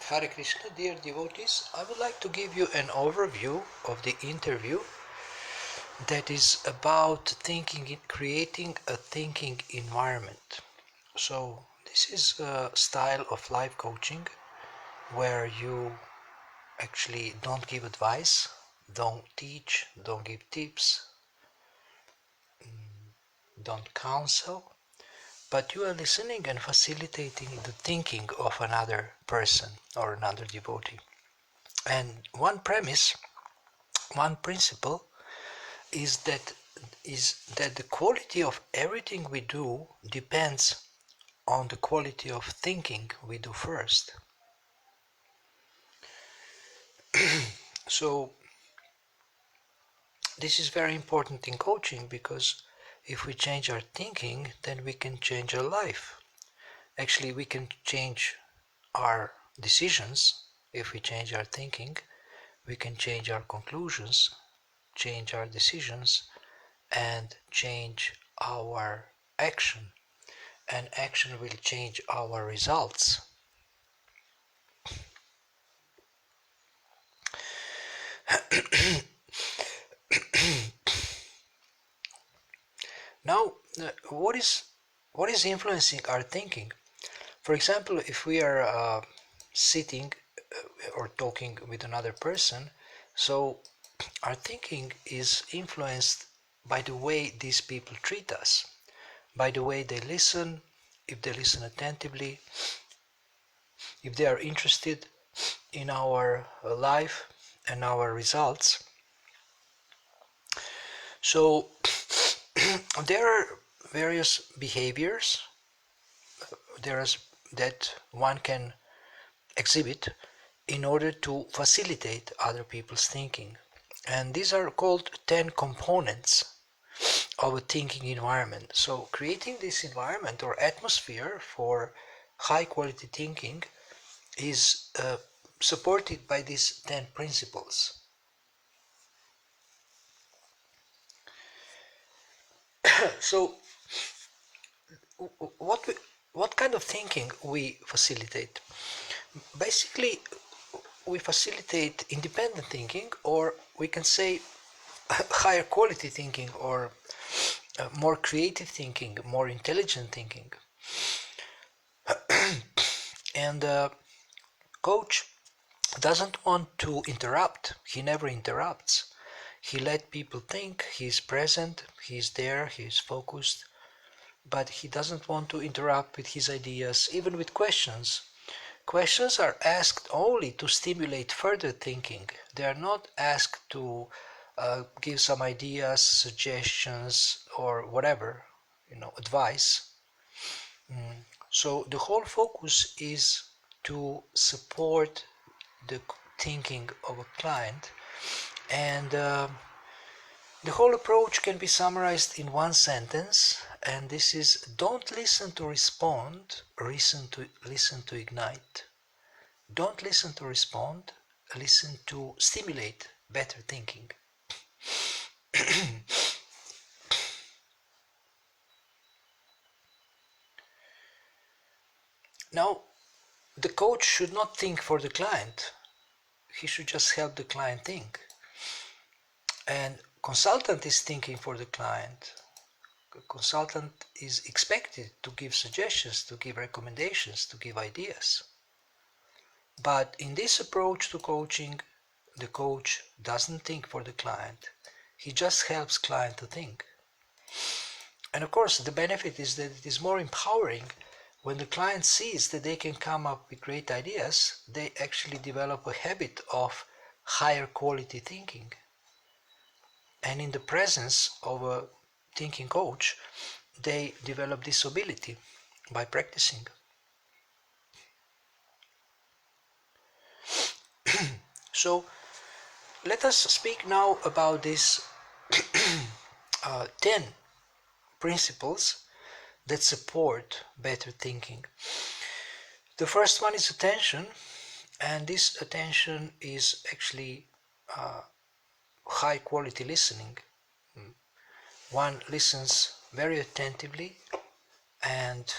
Hare Krishna, dear devotees. I would like to give you an overview of the interview that is about thinking, creating a thinking environment. So this is a style of life coaching where you actually don't give advice, don't teach, don't give tips, don't counsel, but you are listening and facilitating the thinking of another person or another devotee. And one premise, one principle is that the quality of everything we do depends on the quality of thinking we do first. So this is very important in coaching, because if we change our thinking, then we can change our life. Actually, we can change our decisions. If we change our thinking, we can change our conclusions, change our decisions, and change our action. And action will change our results. Now, what is influencing our thinking? For example, if we are sitting or talking with another person, so our thinking is influenced by the way these people treat us, by the way they listen, if they listen attentively, if they are interested in our life and our results. So there are various behaviors that one can exhibit in order to facilitate other people's thinking. And these are called 10 components of a thinking environment. So creating this environment or atmosphere for high quality thinking is supported by these 10 principles. So what kind of thinking we facilitate? Basically, we facilitate independent thinking, or we can say higher quality thinking, or more creative thinking, more intelligent thinking. And coach doesn't want to interrupt. He never interrupts. He let people think. He's present, he's there, he's focused, but he doesn't want to interrupt with his ideas, even with questions. Questions are asked only to stimulate further thinking. They are not asked to give some ideas, suggestions, or whatever, advice. So the whole focus is to support the thinking of a client, and the whole approach can be summarized in one sentence, and this is: don't listen to respond, listen to ignite. Don't listen to respond, listen to stimulate better thinking. Now, the coach should not think for the client. He should just help the client think. And consultant is thinking for the client. The consultant is expected to give suggestions, to give recommendations, to give ideas. But in this approach to coaching, the coach doesn't think for the client. He just helps client to think. And of course, the benefit is that it is more empowering. When the client sees that they can come up with great ideas, they actually develop a habit of higher quality thinking. And in the presence of a thinking coach, they develop this ability by practicing. So let us speak now about these 10 principles that support better thinking. The first one is attention, and this attention is actually high quality listening. One listens very attentively and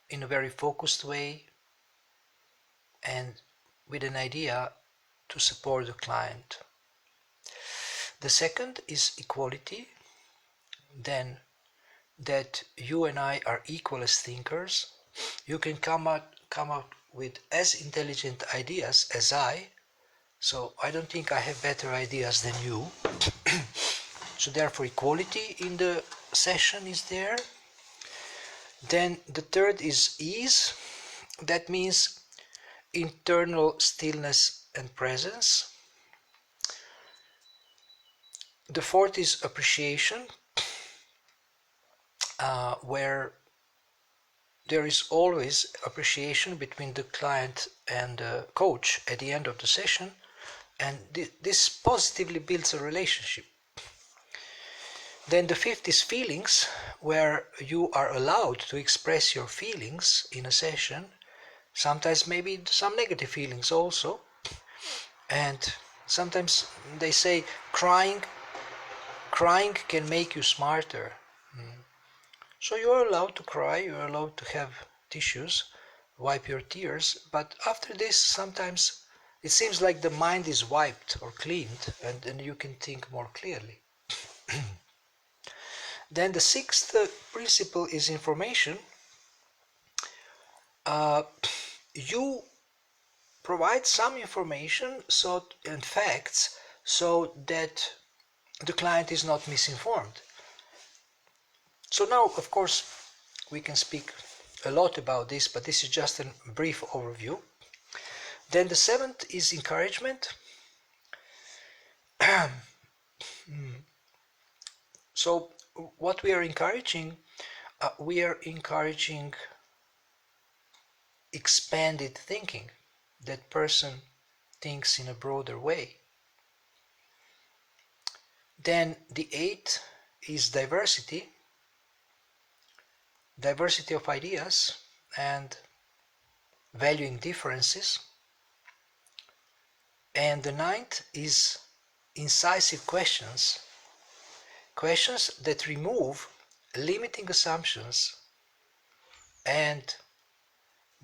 in a very focused way, and with an idea to support the client. The second is equality, then that you and I are equal as thinkers. You can come out with as intelligent ideas as I, so I don't think I have better ideas than you. So therefore equality in the session is there. Then the third is ease. That means internal stillness and presence. The fourth is appreciation, where there is always appreciation between the client and the coach at the end of the session, and this positively builds a relationship. Then the fifth is feelings, where you are allowed to express your feelings in a session, sometimes maybe some negative feelings also, and sometimes they say crying can make you smarter. So you are allowed to cry, you are allowed to have tissues, wipe your tears, but after this sometimes it seems like the mind is wiped or cleaned, and then you can think more clearly. Then the sixth principle is information. You provide some information and facts so that the client is not misinformed. So now, of course, we can speak a lot about this, but this is just a brief overview. Then the seventh is encouragement. So what we are encouraging expanded thinking. That person thinks in a broader way. Then the eighth is diversity of ideas and valuing differences. And the ninth is incisive questions that remove limiting assumptions and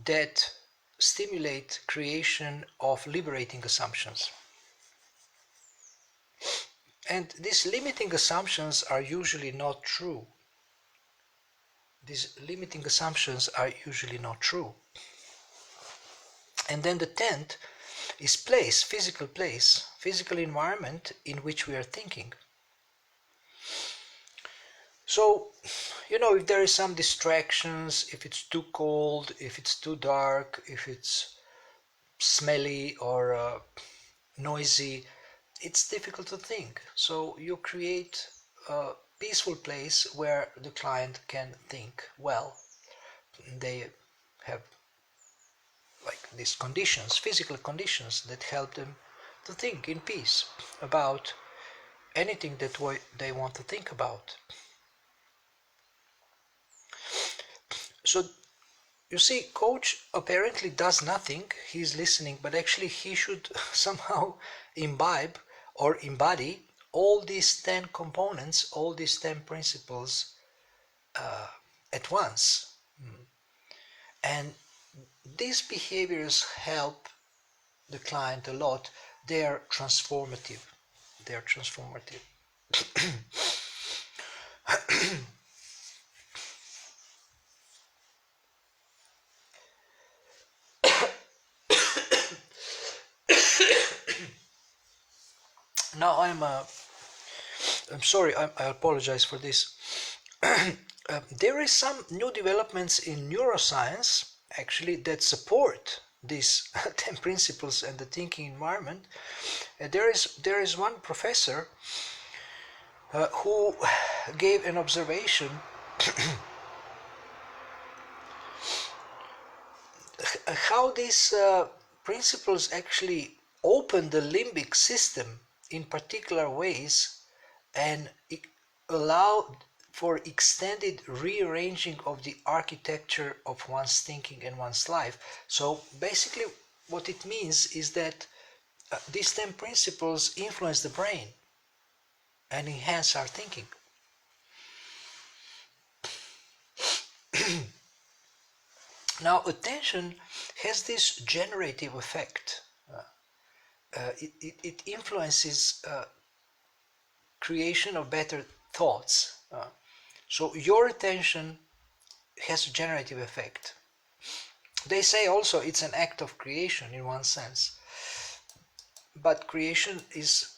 that stimulate creation of liberating assumptions. And these limiting assumptions are usually not true. And then the 10th is physical environment in which we are thinking. So, if there is some distractions, if it's too cold, if it's too dark, if it's smelly or noisy, it's difficult to think. So you create a peaceful place where the client can think well. They have these conditions, physical conditions, that help them to think in peace about anything that they want to think about. So you see, coach apparently does nothing, he's listening, but actually he should somehow imbibe or embody all these 10 components, all these 10 principles at once. And these behaviors help the client a lot. They are transformative. Now I'm sorry, I apologize for this. There is some new developments in neuroscience actually that support these 10 principles and the thinking environment. There is one professor who gave an observation how these principles actually open the limbic system in particular ways and allow for extended rearranging of the architecture of one's thinking and one's life. So basically what it means is that these 10 principles influence the brain and enhance our thinking. Now, attention has this generative effect. It influences creation of better thoughts. So your attention has a generative effect. They say also it's an act of creation in one sense, but creation is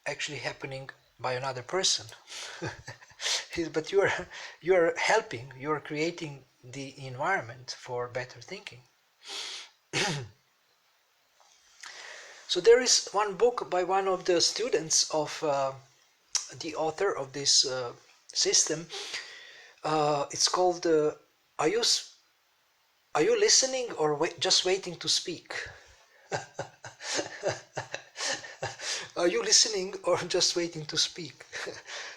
actually happening by another person. But you're helping, you're creating the environment for better thinking. So there is one book by one of the students of the author of this system. It's called are you are you listening or just waiting to speak? Are you listening or just waiting to speak?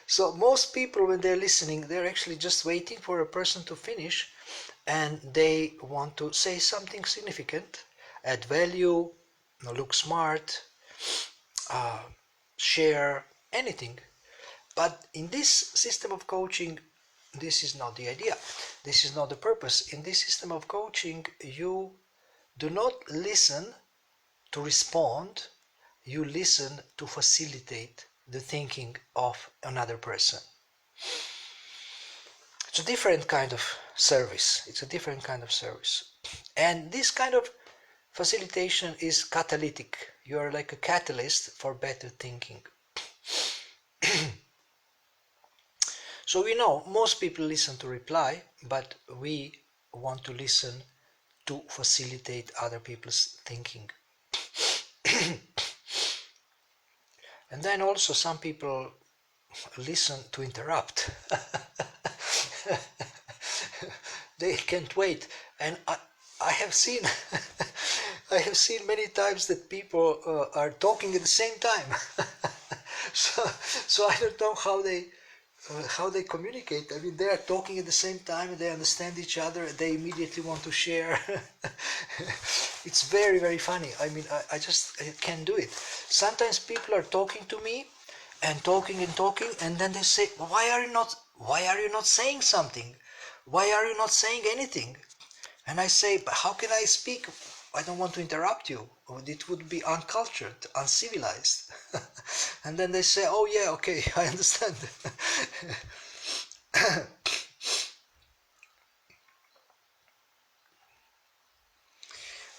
So most people, when they're listening, they're actually just waiting for a person to finish, and they want to say something significant, add value, look smart, share anything. But in this system of coaching, this is not the idea. This is not the purpose. In this system of coaching, you do not listen to respond, you listen to facilitate the thinking of another person. It's a different kind of service. It's a different kind of service. And this kind of facilitation is catalytic. You are like a catalyst for better thinking. So we know most people listen to reply, but we want to listen to facilitate other people's thinking. And then also some people listen to interrupt. They can't wait. And I have seen I have seen many times that people are talking at the same time. So I don't know how they communicate. I mean, they are talking at the same time, they understand each other, they immediately want to share. It's very, very funny. I mean, I just can't do it. Sometimes people are talking to me and talking, and then they say, why are you not saying something? Why are you not saying anything? And I say, but how can I speak? I don't want to interrupt you. It would be uncultured, uncivilized. And then they say, oh yeah, okay, I understand.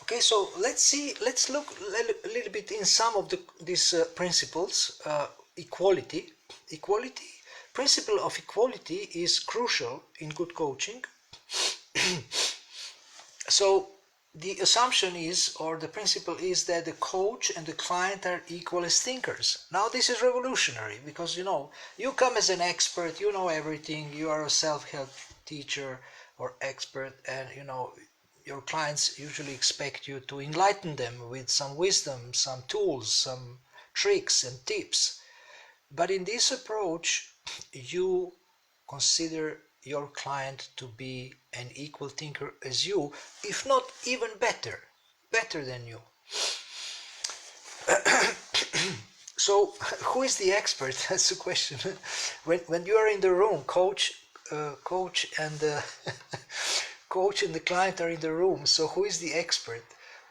Okay, so let's look a little bit in some of these principles. Equality. Principle of equality is crucial in good coaching. So the assumption is, or the principle is, that the coach and the client are equal as thinkers. Now this is revolutionary, because you come as an expert, you know everything, you are a self-help teacher or expert, and your clients usually expect you to enlighten them with some wisdom, some tools, some tricks and tips. But in this approach, you consider your client to be an equal thinker as you, if not even better than you. So who is the expert? That's the question. When you are in the room, coach and coach and the client are in the room, so who is the expert?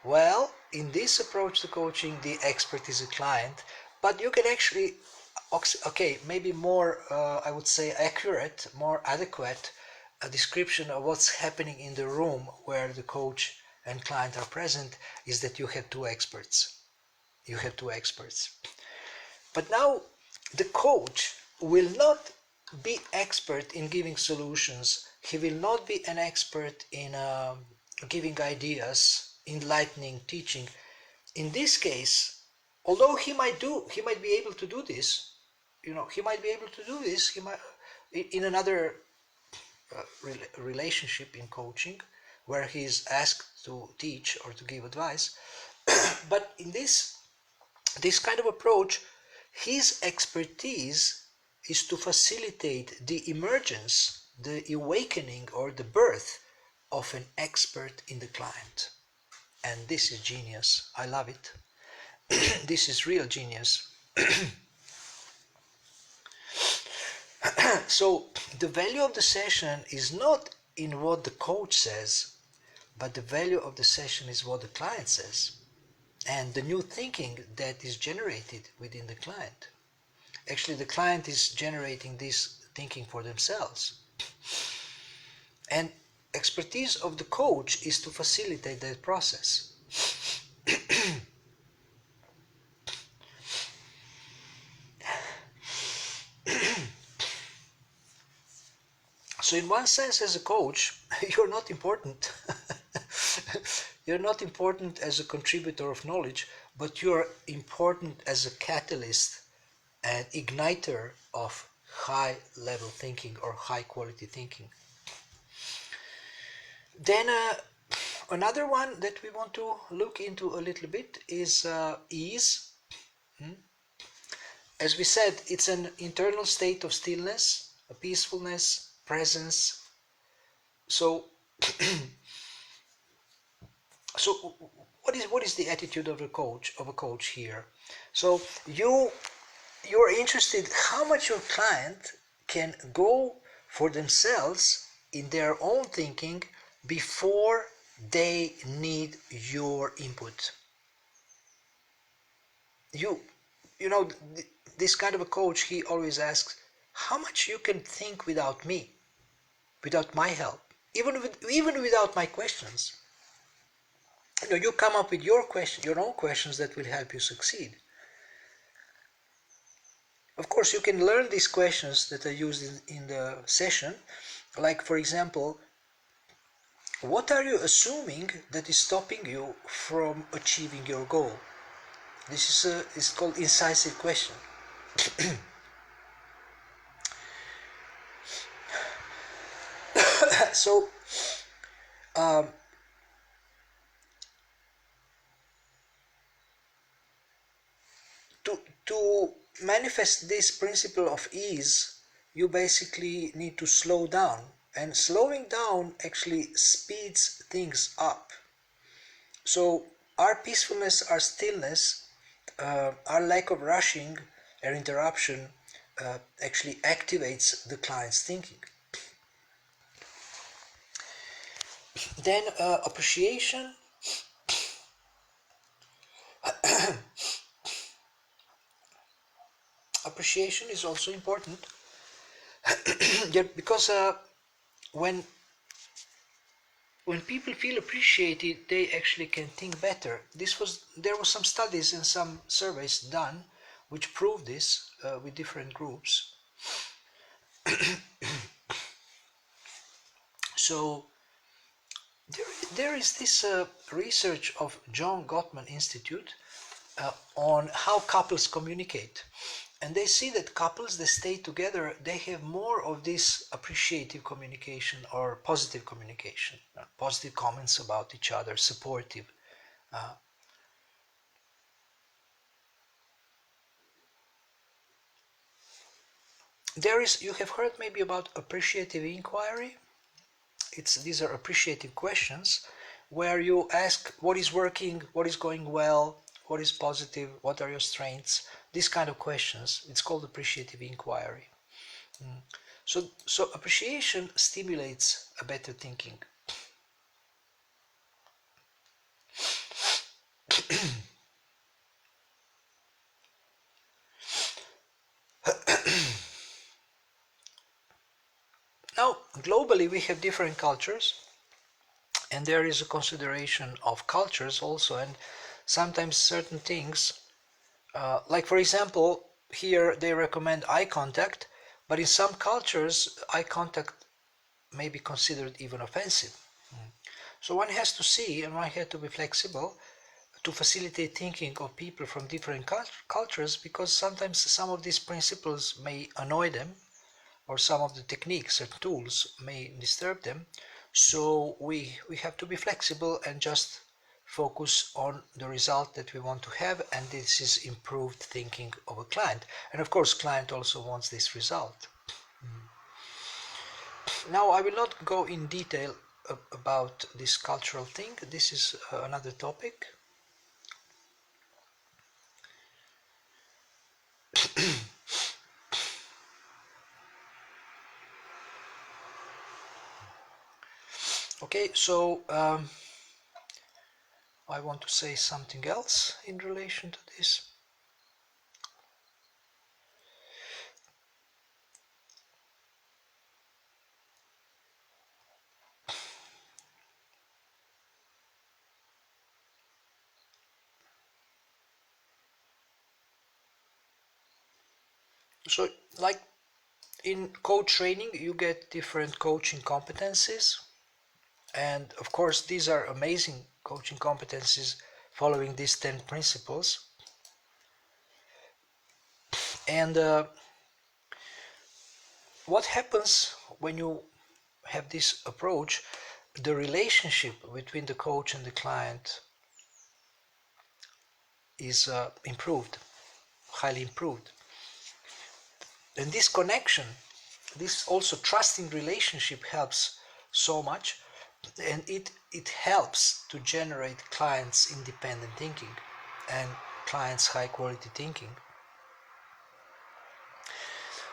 Well, in this approach to coaching, the expert is a client, but you can actually, okay, maybe more, I would say, accurate, more adequate description of what's happening in the room where the coach and client are present is that you have two experts. You have two experts. But now the coach will not be expert in giving solutions. He will not be an expert in giving ideas, enlightening, teaching. In this case, although he might be able to do this, he might be able to do this. He might in another relationship in coaching, where he is asked to teach or to give advice. But in this kind of approach, his expertise is to facilitate the emergence, the awakening, or the birth of an expert in the client. And this is genius. I love it. This is real genius. So the value of the session is not in what the coach says, but the value of the session is what the client says and the new thinking that is generated within the client. Actually, the client is generating this thinking for themselves. And expertise of the coach is to facilitate that process. So in one sense, as a coach, you're not important. You're not important as a contributor of knowledge, but you're important as a catalyst and igniter of high level thinking or high quality thinking. Then another one that we want to look into a little bit is ease. As we said, it's an internal state of stillness, a peacefulness, presence. So, so what is the attitude of a coach here? So you're interested how much your client can go for themselves in their own thinking before they need your input. You know, this kind of a coach, he always asks, how much you can think without me, without my help, even without my questions. You know, you come up with your own questions that will help you succeed. Of course, you can learn these questions that are used in the session, like for example, what are you assuming that is stopping you from achieving your goal? This is called incisive question. So, um, to manifest this principle of ease, you basically need to slow down. And slowing down actually speeds things up. So our peacefulness, our stillness, our lack of rushing or interruption actually activates the client's thinking. Then appreciation. Appreciation is also important. Yeah, because when people feel appreciated, they actually can think better. There were some studies and some surveys done which prove this with different groups. So there is this research of John Gottman Institute on how couples communicate. And they see that couples that stay together, they have more of this appreciative communication or positive communication, positive comments about each other, supportive. You have heard maybe about appreciative inquiry. These are appreciative questions where you ask what is working, what is going well, what is positive, what are your strengths, these kind of questions. It's called appreciative inquiry. So appreciation stimulates a better thinking. Now, globally, we have different cultures, and there is a consideration of cultures also, and sometimes certain things, like for example, here they recommend eye contact, but in some cultures, eye contact may be considered even offensive. So one has to see and one has to be flexible to facilitate thinking of people from different cultures, because sometimes some of these principles may annoy them, or some of the techniques and tools may disturb them. So we have to be flexible and just focus on the result that we want to have, and this is improved thinking of a client. And of course, client also wants this result. Now, I will not go in detail about this cultural thing. This is another topic. Okay, so I want to say something else in relation to this. So, like in coach training, you get different coaching competencies. And of course, these are amazing coaching competencies following these 10 principles. And what happens when you have this approach? The relationship between the coach and the client is improved, highly improved. And this connection, this also trusting relationship helps so much, and it helps to generate clients' independent thinking and clients' high quality thinking.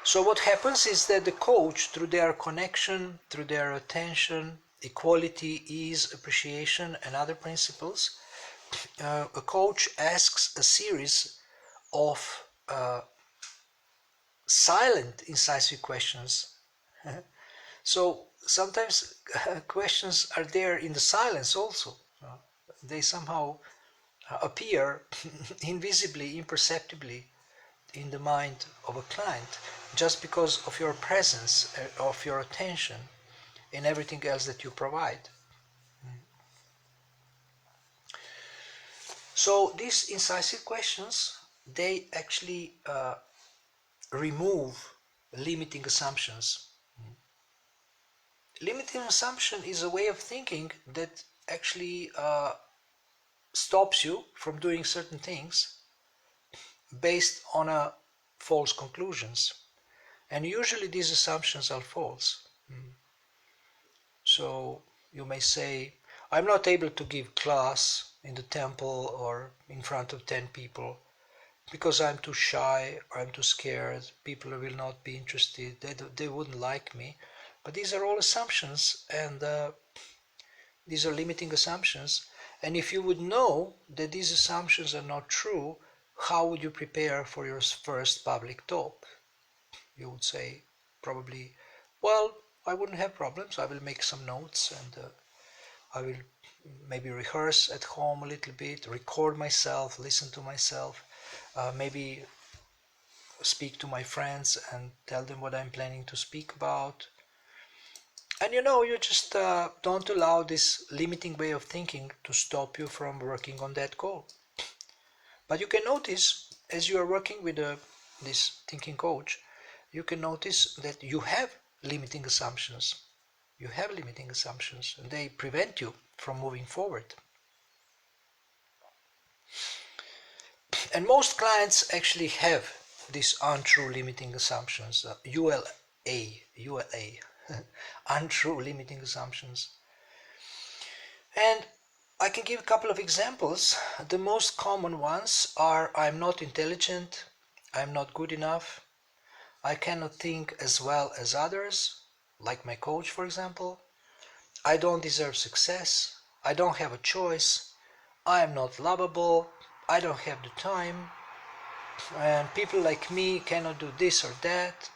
So what happens is that the coach, through their connection, through their attention, equality, ease, appreciation, and other principles, a coach asks a series of silent, incisive questions. So sometimes questions are there in the silence also. They somehow appear invisibly, imperceptibly in the mind of a client just because of your presence, of your attention, and everything else that you provide. So these incisive questions, they actually remove limiting assumptions. Limiting assumption is a way of thinking that actually stops you from doing certain things based on false conclusions. And usually these assumptions are false. So you may say, I'm not able to give class in the temple or in front of 10 people because I'm too shy or I'm too scared. People will not be interested. They wouldn't like me. But these are all assumptions, and these are limiting assumptions. And if you would know that these assumptions are not true, how would you prepare for your first public talk? You would say probably, well, I wouldn't have problems. I will make some notes, and I will maybe rehearse at home a little bit, record myself, listen to myself, maybe speak to my friends and tell them what I'm planning to speak about. And you just don't allow this limiting way of thinking to stop you from working on that goal. But you can notice, as you are working with this thinking coach, you can notice that you have limiting assumptions. You have limiting assumptions, and they prevent you from moving forward. And most clients actually have these untrue limiting assumptions, ULA, untrue limiting assumptions. And I can give a couple of examples. The most common ones are I'm not intelligent, I'm not good enough, I cannot think as well as others, like my coach, for example. I don't deserve success, I don't have a choice, I am not lovable, I don't have the time, and people like me cannot do this or that.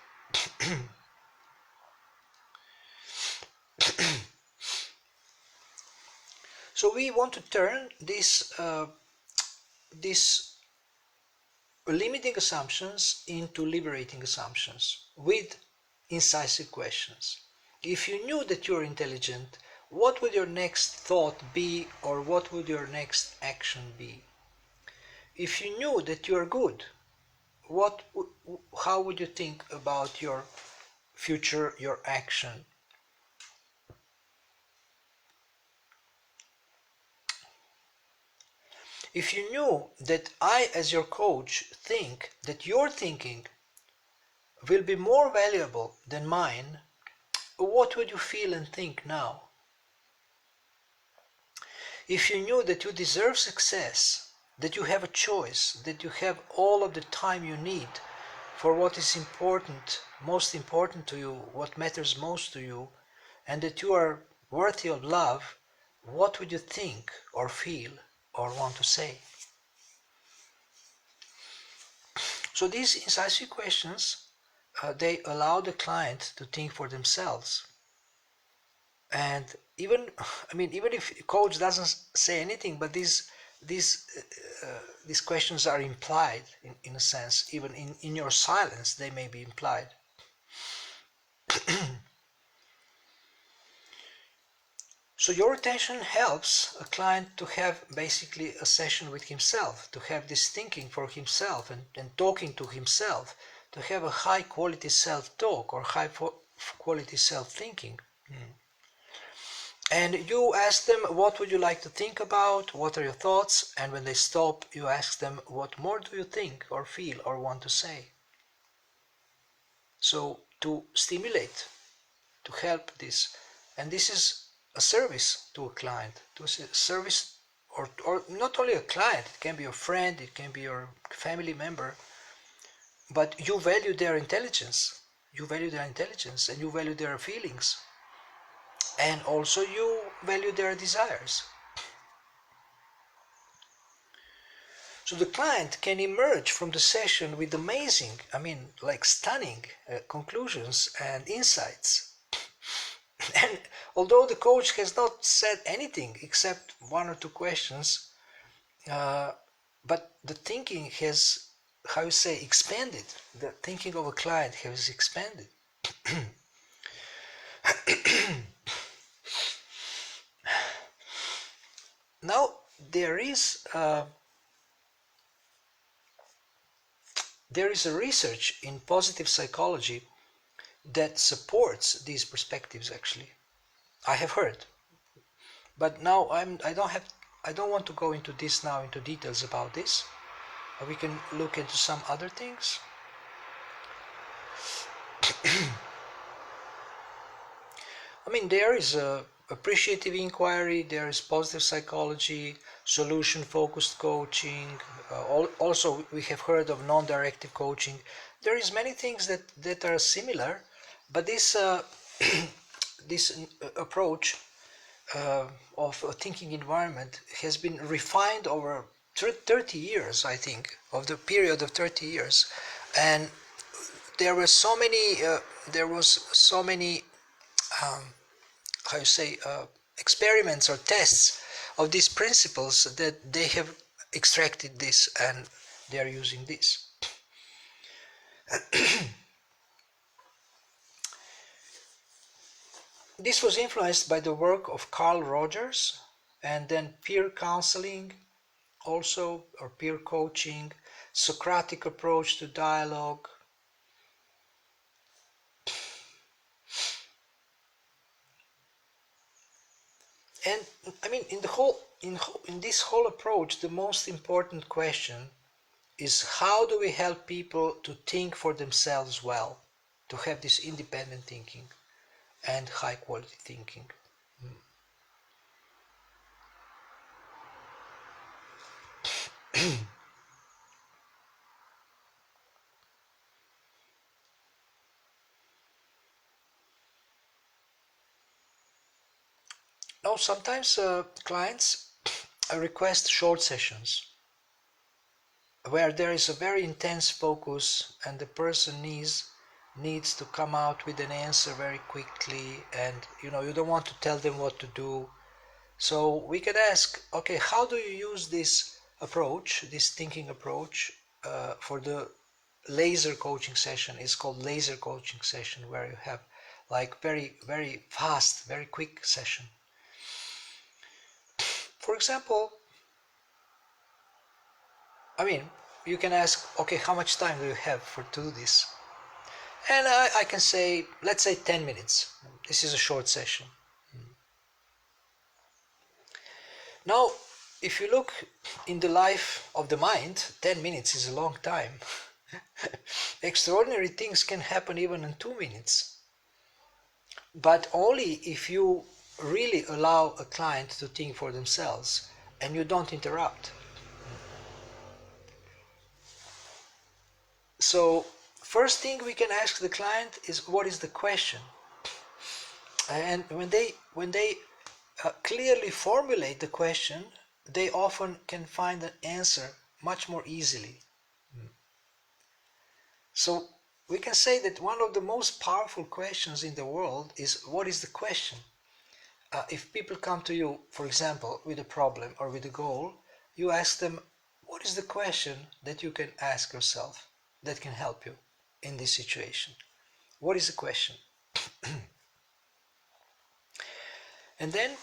So we want to turn these limiting assumptions into liberating assumptions with incisive questions. If you knew that you're intelligent, what would your next thought be, or what would your next action be? If you knew that you are good, how would you think about your future, your action? If you knew that I, as your coach, think that your thinking will be more valuable than mine, what would you feel and think now? If you knew that you deserve success, that you have a choice, that you have all of the time you need for what is important, most important to you, what matters most to you, and that you are worthy of love, what would you think or feel or want to say. So these incisive questions, they allow the client to think for themselves. And even if coach doesn't say anything, but these questions are implied in a sense. Even in your silence, they may be implied. So your attention helps a client to have basically a session with himself, to have this thinking for himself and talking to himself, to have a high quality self-talk or high quality self-thinking. And you ask them, what would you like to think about? What are your thoughts? And when they stop, you ask them, what more do you think or feel or want to say? So to stimulate, to help this. And this is a service to a client, to a service, or not only a client, it can be a friend, it can be your family member, but you value their intelligence. You value their intelligence and you value their feelings. And also you value their desires. So the client can emerge from the session with amazing, stunning conclusions and insights. And although the coach has not said anything except one or two questions, but the thinking has, expanded. The thinking of a client has expanded. Now, there is a research in positive psychology that supports these perspectives. Actually, I have heard, but now I don't want to go into this now, into details about this. We can look into some other things. There is appreciative inquiry, there is positive psychology, solution-focused coaching. Also, we have heard of non-directive coaching. There is many things that are similar, but this this approach of a thinking environment has been refined over 30 years, I think, of the period of 30 years, and there was so many experiments or tests of these principles that they have extracted this and they are using this. This was influenced by the work of Carl Rogers, and then peer counseling also, or peer coaching, Socratic approach to dialogue. And in this whole approach, the most important question is, how do we help people to think for themselves well, to have this independent thinking and high quality thinking? Now, sometimes clients request short sessions where there is a very intense focus and the person needs to come out with an answer very quickly, and you don't want to tell them what to do. So we can ask, okay, how do you use this approach, this thinking approach, for the laser coaching session? It's called laser coaching session, where you have like very, very fast, very quick session. For example, you can ask, okay, how much time do you have to do this? And I can say, let's say 10 minutes. This is a short session. Now, if you look in the life of the mind, 10 minutes is a long time. Extraordinary things can happen even in 2 minutes. But only if you really allow a client to think for themselves and you don't interrupt. So, first thing we can ask the client is, what is the question? And when they clearly formulate the question, they often can find an answer much more easily. So we can say that one of the most powerful questions in the world is, what is the question? If people come to you, for example, with a problem or with a goal, you ask them, what is the question that you can ask yourself that can help you in this situation? What is the question? And then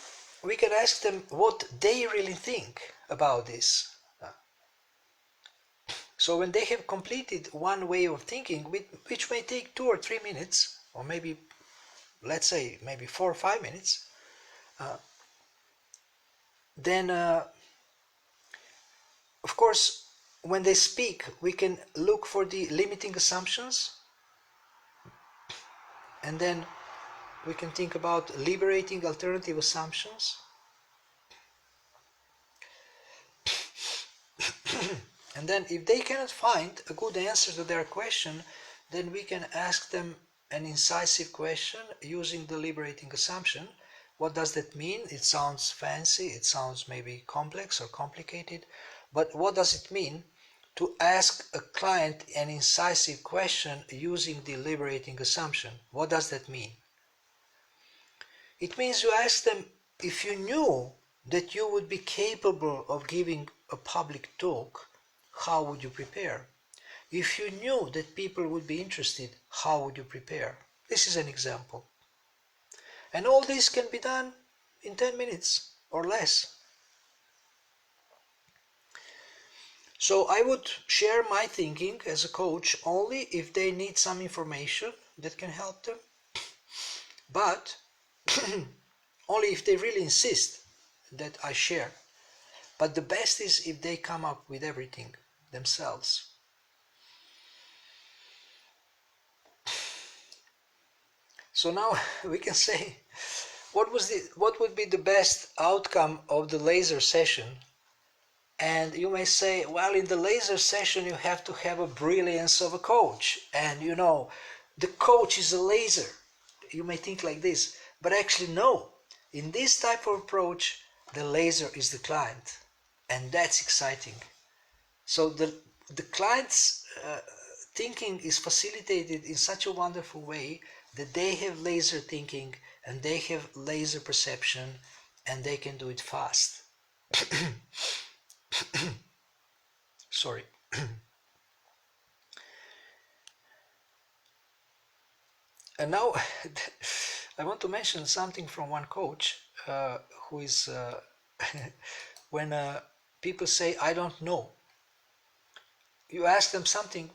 we can ask them what they really think about this. So when they have completed one way of thinking, which may take 2 or 3 minutes, or maybe, let's say, maybe 4 or 5 minutes, then of course, when they speak, we can look for the limiting assumptions, and then we can think about liberating alternative assumptions. And then if they cannot find a good answer to their question, then we can ask them an incisive question using the liberating assumption. What does that mean? It sounds fancy, it sounds maybe complex or complicated, but what does it mean to ask a client an incisive question using the liberating assumption? What does that mean? It means you ask them, if you knew that you would be capable of giving a public talk, how would you prepare? If you knew that people would be interested, how would you prepare? This is an example. And all this can be done in 10 minutes or less. So I would share my thinking as a coach only if they need some information that can help them, but only if they really insist that I share. But the best is if they come up with everything themselves. So now we can say, what would be the best outcome of the laser session? And you may say, well, in the laser session you have to have a brilliance of a coach, and the coach is a laser. You may think like this, but actually no. In this type of approach, the laser is the client, and that's exciting. So the client's thinking is facilitated in such a wonderful way that they have laser thinking and they have laser perception, and they can do it fast. Sorry. And now I want to mention something from one coach who is when people say, I don't know, you ask them something.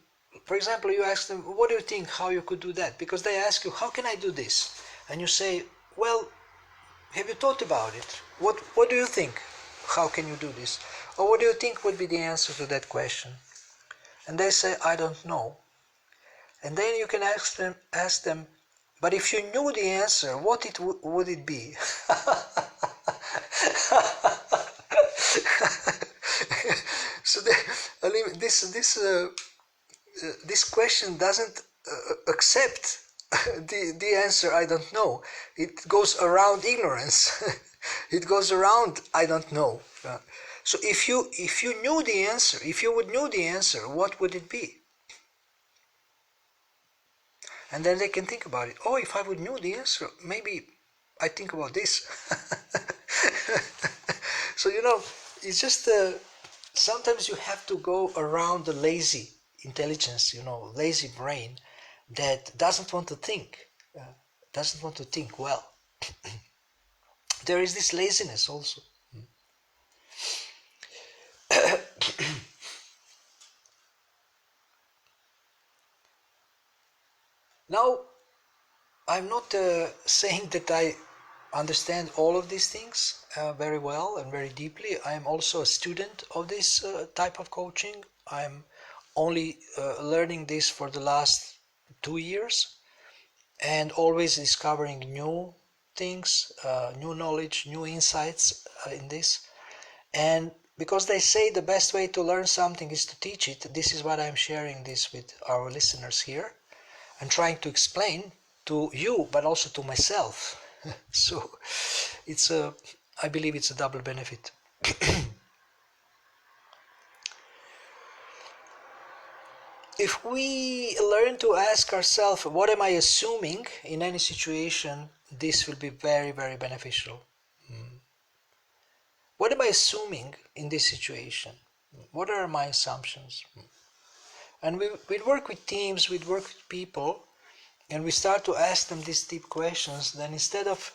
For example, you ask them, what do you think how you could do that? Because they ask you, how can I do this? And you say, well, have you thought about it? What do you think? How can you do this? Or what do you think would be the answer to that question? And they say, I don't know. And then you can ask them, but if you knew the answer, what would it be? So this question doesn't accept the answer, I don't know. It goes around ignorance. It goes around I don't know. So if you knew the answer, if you would know the answer, what would it be? And then they can think about it. Oh, if I would know the answer, maybe I think about this. So it's just sometimes you have to go around the lazy intelligence, lazy brain that doesn't want to think well. There is this laziness also. Now, I'm not saying that I understand all of these things very well and very deeply. I'm also a student of this type of coaching. I'm only learning this for the last 2 years, and always discovering new things, new knowledge, new insights in this. And because they say the best way to learn something is to teach it, this is what I'm sharing this with our listeners here and trying to explain to you, but also to myself. So I believe it's a double benefit. if we learn to ask ourselves, what am I assuming in any situation, this will be very, very beneficial. What am I assuming in this situation? What are my assumptions? And we'd work with teams, we'd work with people, and we start to ask them these deep questions. Then instead of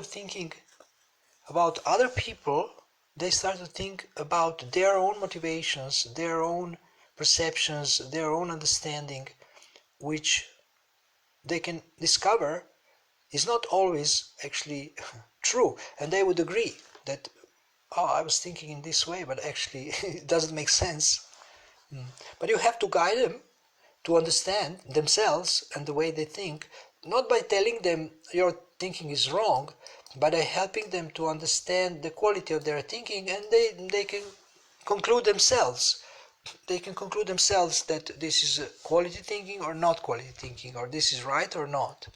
thinking about other people, they start to think about their own motivations, their own perceptions, their own understanding, which they can discover is not always actually true. And they would agree that, oh, I was thinking in this way, but actually it doesn't make sense. But you have to guide them to understand themselves and the way they think, not by telling them your thinking is wrong, but by helping them to understand the quality of their thinking, and they can conclude themselves. They can conclude themselves that this is quality thinking or not quality thinking, or this is right or not.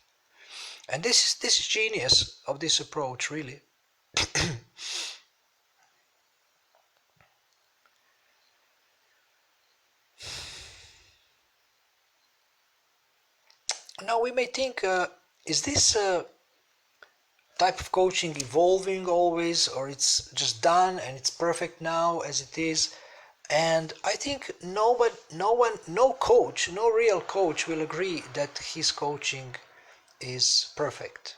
And this is genius of this approach, really. Now we may think, is this type of coaching evolving always, or it's just done and it's perfect now as it is? And I think no coach, no real coach will agree that his coaching is perfect,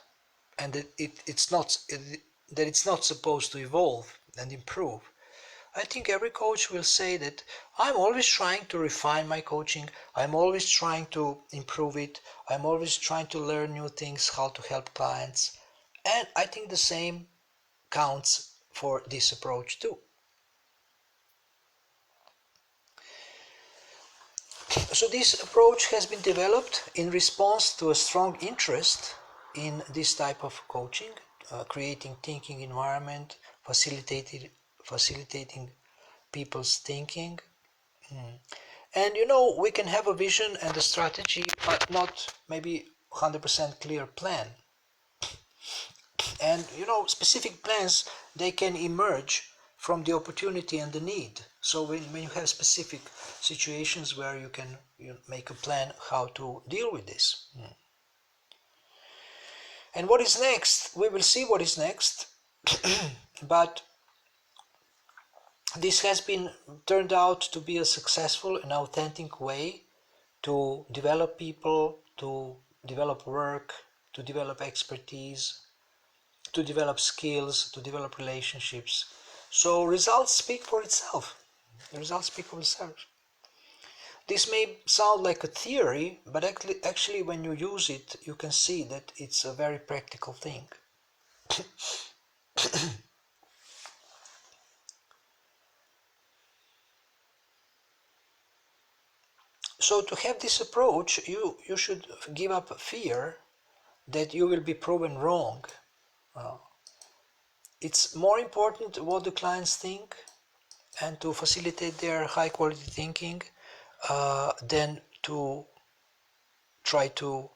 and that it's not supposed to evolve and improve. I think every coach will say that I'm always trying to refine my coaching, I'm always trying to improve it, I'm always trying to learn new things, how to help clients. And I think the same counts for this approach too. So this approach has been developed in response to a strong interest in this type of coaching, creating thinking environment, facilitating people's thinking. And we can have a vision and a strategy, but not maybe 100% clear plan. And specific plans, they can emerge from the opportunity and the need. So when you have specific situations where you can make a plan how to deal with this. And what is next? We will see what is next. But this has been turned out to be a successful and authentic way to develop people, to develop work, to develop expertise, to develop skills, to develop relationships. So results speak for itself. The results speak for itself. This may sound like a theory, but actually when you use it, you can see that it's a very practical thing. So to have this approach, you should give up fear that you will be proven wrong. It's more important what the clients think and to facilitate their high quality thinking than to try to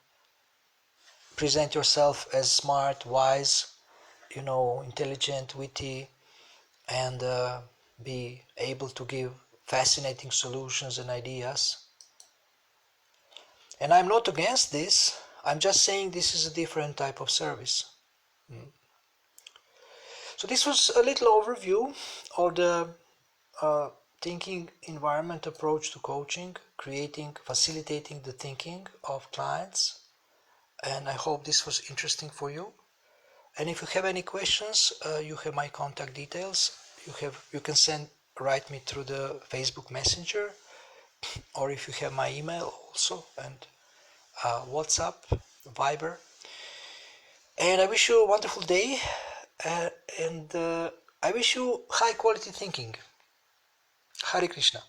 present yourself as smart, wise, intelligent, witty, and be able to give fascinating solutions and ideas. And I'm not against this, I'm just saying this is a different type of service. So this was a little overview of the thinking environment approach to coaching, facilitating the thinking of clients. And I hope this was interesting for you. And if you have any questions, you have my contact details. You can write me through the Facebook Messenger, or if you have my email also, and WhatsApp, Viber. And I wish you a wonderful day, and I wish you high quality thinking. Hare Krishna.